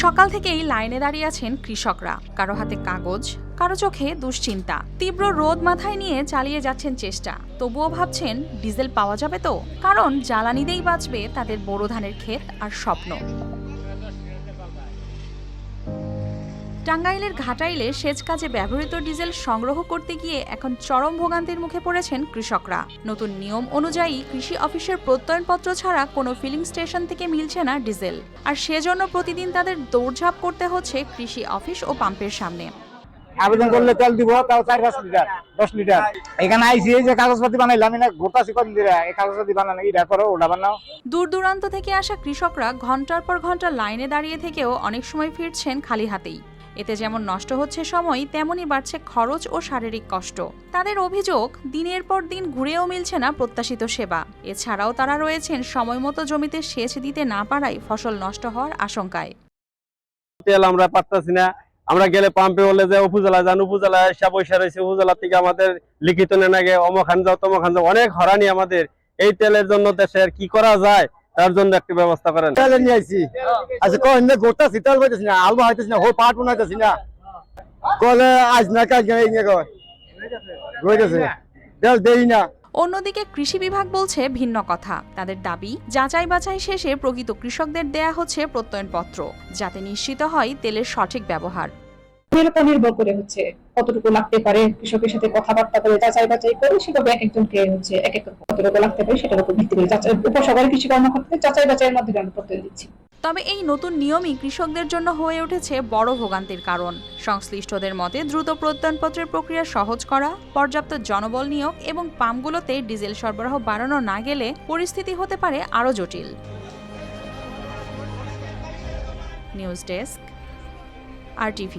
সকাল থেকেই লাইনে দাঁড়িয়ে আছেন কৃষকরা, কারো হাতে কাগজ, কারো চোখে দুশ্চিন্তা। তীব্র রোদ মাথায় নিয়ে চালিয়ে যাচ্ছেন চেষ্টা, তবুও ভাবছেন ডিজেল পাওয়া যাবে তো, কারণ জ্বালানিতেই বাঁচবে তাদের বোরো ধানের ক্ষেত আর স্বপ্ন। টাঙ্গাইলের ঘাটাইলে সেচ কাজে ব্যবহৃত ডিজেল সংগ্রহ করতে গিয়ে এখন চরম ভোগান্তির মুখে পড়েছেন কৃষকরা। নতুন নিয়ম অনুযায়ী কৃষি অফিসের প্রত্যয়নপত্র ছাড়া কোনো ফিলিং স্টেশন থেকে মিলছে না ডিজেল, আর সেজন্য প্রতিদিন তাদের দৌড়ঝাঁপ করতে হচ্ছে কৃষি অফিস ও পাম্পের সামনে। আবেদন করলে তেল দিব, তাও 4-5 লিটার 10 লিটার। এখানে আইসি এই যে কাগজপাতি বানাইলাম, আমি না ঘুরতাছি কদিন ধরে, এই কাগজপাতি বানানো এটা করো ওটা বানাও। দূর দূরান্ত থেকে আসা কৃষকরা ঘন্টার পর ঘন্টা লাইনে দাঁড়িয়ে থেকেও অনেক সময় ফিরছেন খালি হাতেই। এতে যেমন নষ্ট হচ্ছে সময়, তেমনই বাড়ছে খরচ ও শারীরিক কষ্ট। তাদের অভিযোগ, দিনের পর দিন ঘুরেও মিলছে না প্রত্যাশিত সেবা। এছাড়াও তারা রয়েছেন সময়মতো জমিতে সেচ দিতে না পারায় ফসল নষ্ট হওয়ার আশঙ্কায়। তেল আমরা পাচ্ছি না, আমরা গেলে পাম্পে বলে যে উপজেলা যান, উপজেলায় এসে বসে রয়েছে, উপজেলা থেকে আমাদের লিখিত নেন আগে অমখান যাও তমখান যাও, অনেক হরানি আমাদের। এই তেলের জন্য দেশের কি করা যায় তার জন্য একটি ব্যবস্থা করেন। তেল নিয়ে আইছি, আচ্ছা কইন না ঘুরতাছি, তেল পাইতেছি না, আলবা হইতেছি না, হো পাট বানাইতেছি না, কলে আজ না কাজ গেই না কয় হইতেছে, তেল দেই না। অন্যদিকে কৃষি বিভাগ বলছে ভিন্ন কথা। তাদের দাবি, যাচাই বাছাই শেষে প্রকৃত কৃষকদের দেয়া হচ্ছে প্রত্যয়নপত্র, যাতে নিশ্চিত হয় তেলের সঠিক ব্যবহার। এর উপর নির্ভর করে হচ্ছে কতটুকু লাগতে পারে, কৃষকের সাথে কথাবার্তা করে যাচাই বাছাই করে সেভাবে এক একজনকে হচ্ছে এক এক কতটুকু লাগতে পারে সেটার উপর ভিত্তি করে যাচাই, উপসহকারী কৃষি কর্মকর্তা যাচাই বাছাইয়ের মাধ্যমে আমরা প্রত্যয় দিচ্ছি। তবে এই নতুন নিয়মই কৃষকদের জন্য হয়ে উঠেছে বড় ভোগান্তির কারণ। সংশ্লিষ্টদের মতে দ্রুত প্রত্যয়নপত্রের প্রক্রিয়া সহজ করা, পর্যাপ্ত জনবল নিয়োগ এবং পাম্পগুলোতে ডিজেল সরবরাহ বাড়ানো না গেলে পরিস্থিতি হতে পারে আরও জটিল। News desk, RTV।